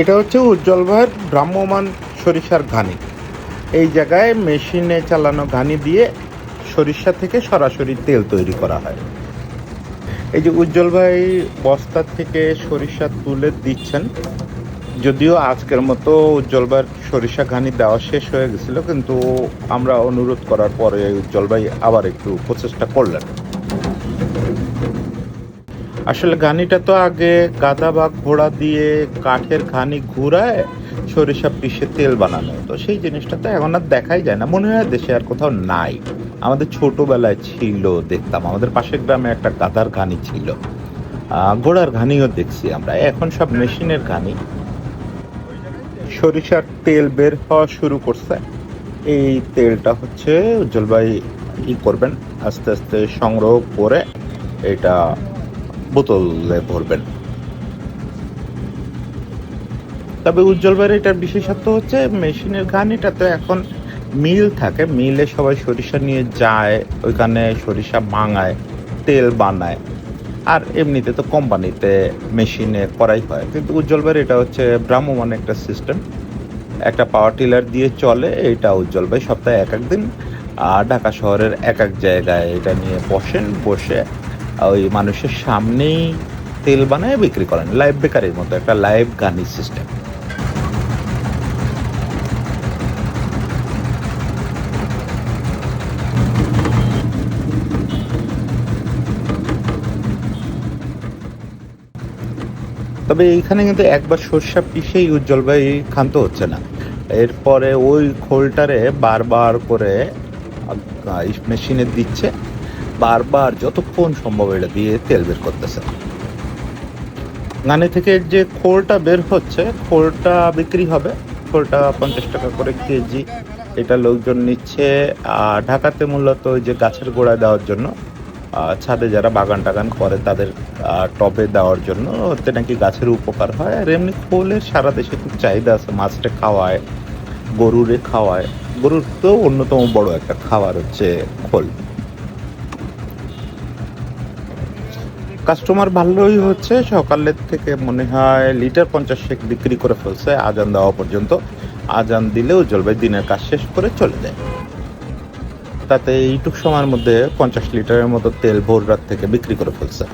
এটা হচ্ছে উজ্জ্বল ভাইয়ের ভ্রাম্যমান সরিষার ঘানি। এই জায়গায় মেশিনে চালানো ঘানি দিয়ে সরিষা থেকে সরাসরি তেল তৈরি করা হয়। এই যে উজ্জ্বল ভাই বস্তা থেকে সরিষা তুলে দিচ্ছেন, যদিও আজকের মতো উজ্জ্বল ভাইয়ের সরিষা ঘানি দেওয়া শেষ হয়ে গেছিল, কিন্তু আমরা অনুরোধ করার পরে উজ্জ্বল ভাই আবার একটু প্রচেষ্টা করলেন। আসলে ঘানিটা তো আগে গাধা বা ঘোড়া দিয়ে কাঠের ঘানি ঘুরায় সরিষা পিষে তেল বানানো, তো সেই জিনিসটা তো এখন আর দেখাই যায় না, মনে হয় দেশে আর কোথাও নাই। আমাদের ছোটবেলায় ছিল, দেখতাম আমাদের পাশের গ্রামে একটা গাধার ঘানি ছিল, ঘোড়ার ঘানিও দেখছি আমরা। এখন সব মেশিনের ঘানি। সরিষার তেল বের হওয়া শুরু করছে। এই তেলটা হচ্ছে উজ্জ্বল ভাই ই করবেন, আস্তে আস্তে সংগ্রহ করে এটা বোতলে ভরবেন। তবে উজ্জ্বল ভাইয়ের এটার বিশেষত্ব হচ্ছে মেশিনের ঘানিটা তো এখন মিল থাকে, মিলে সবাই সরিষা নিয়ে যায়, ওইখানে সরিষা ভাঙায় তেল বানায়। আর এমনিতে তো কোম্পানিতে মেশিনে করাই হয়, কিন্তু উজ্জ্বল ভাইয়ের এটা হচ্ছে ভ্রাম্যমান একটা সিস্টেম, একটা পাওয়ার টিলার দিয়ে চলে। এটা উজ্জ্বল ভাই সপ্তাহে এক এক দিন ঢাকা শহরের এক এক জায়গায় এটা নিয়ে বসেন, বসে ওই মানুষের সামনেই তেল বানায় বিক্রি করেন, লাইভ বেকারির মতো একটা লাইভ গানি সিস্টেম। তবে এইখানে কিন্তু একবার সর্ষা পিষেই উজ্জ্বল ভাই ক্ষান্ত হচ্ছে না, এরপরে ওই খোলটারে বারবার করে মেশিনে দিচ্ছে, বারবার যতক্ষণ সম্ভব এটা দিয়ে তেল বের করতেছে। গানি থেকে যে খোলটা বের হচ্ছে, খোলটা বিক্রি হবে, খোলটা 50 টাকা করে কেজি। এটা লোকজন নিচ্ছে ঢাকাতে মূলত ওই যে গাছের গোড়ায় দেওয়ার জন্য, ছাদে যারা বাগান টাগান করে তাদের টবে দেওয়ার জন্য, ওতে নাকি গাছের উপকার হয়। আর এমনি খোলের সারা দেশে খুব চাহিদা আছে, মাছটা খাওয়ায়, গরুরে খাওয়ায়, গরুর তো অন্যতম বড় একটা খাবার হচ্ছে খোল। কাস্টমার ভালোই হচ্ছে, সকালের থেকে মনে হয় লিটার 50 বিক্রি করে ফেলছে আজান দেওয়া পর্যন্ত। আজান দিলে উজ্জ্বল ভাই দিনের কাজ শেষ করে চলে যায়, তাতে এইটুক সময়ের মধ্যে 50 লিটারের মতো তেল ভোর রাত থেকে বিক্রি করে ফেলছে।